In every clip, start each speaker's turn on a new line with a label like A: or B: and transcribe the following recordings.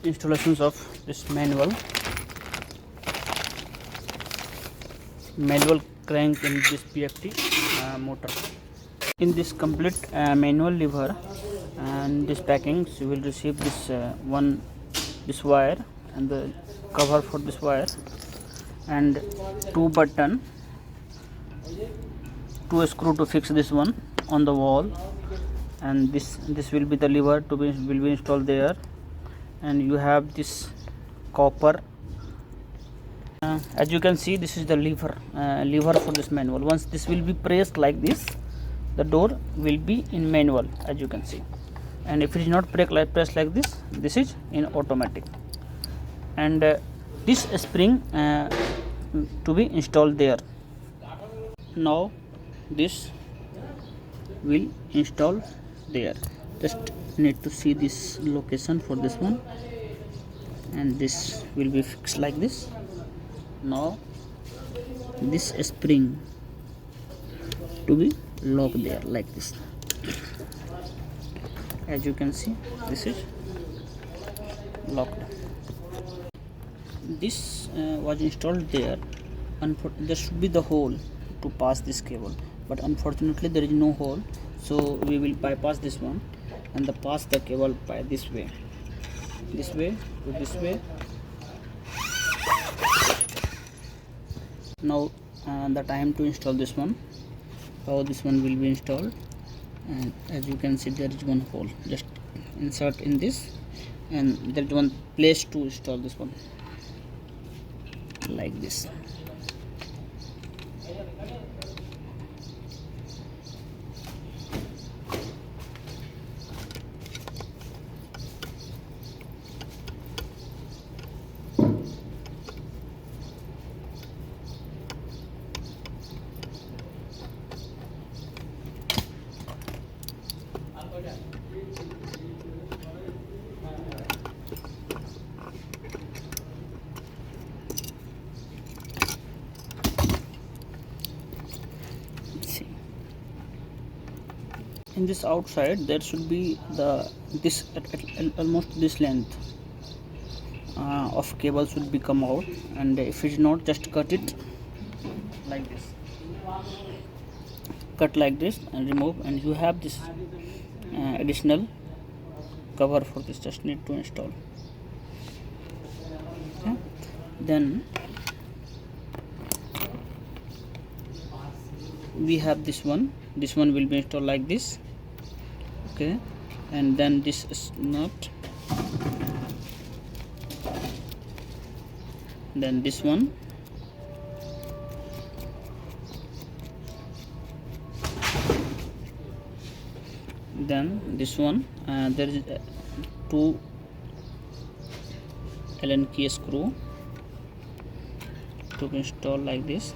A: installations of this manual crank in this BFT motor. In this complete manual lever and this packings, you will receive this this wire and the cover for this wire and two button, two screw to fix this one on the wall, and this will be the lever to be installed there. And you have this copper. As you can see, this is the lever for this manual. Once this will be pressed like this, the door will be in manual, as you can see. And if it is not pressed like this, this is in automatic. And this spring to be installed there. Now this will install there. Just need to see this location for this one, and this will be fixed like this. Now this spring to be locked there like this. As you can see, this is locked. This was installed there. There should be the hole to pass this cable, but unfortunately there is no hole, so we will bypass this one and pass the cable by this way to this way. Now the time to install this one, how this one will be installed. And as you can see, there is one hole, just insert in this, and there is one place to install this one like this. In this outside there should be this at almost this length of cable should be come out, and if it is not, just cut it like this, cut like this and remove, and you have this additional cover for this, just need to install. Okay. Then we have this one will be installed like this. Okay, and then this is nut, then this one, then this one. There is two Allen key screw to be installed like this.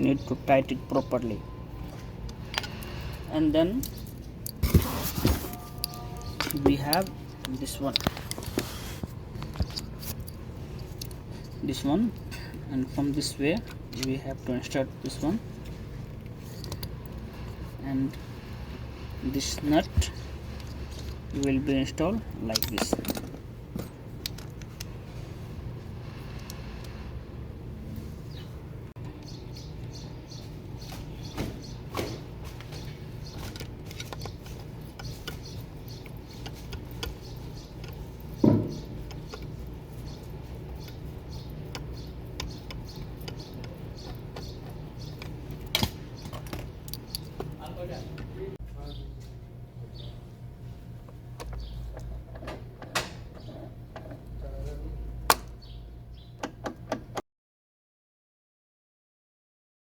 A: Need to tight it properly, and then we have this one, and from this way we have to insert this one, and this nut will be installed like this.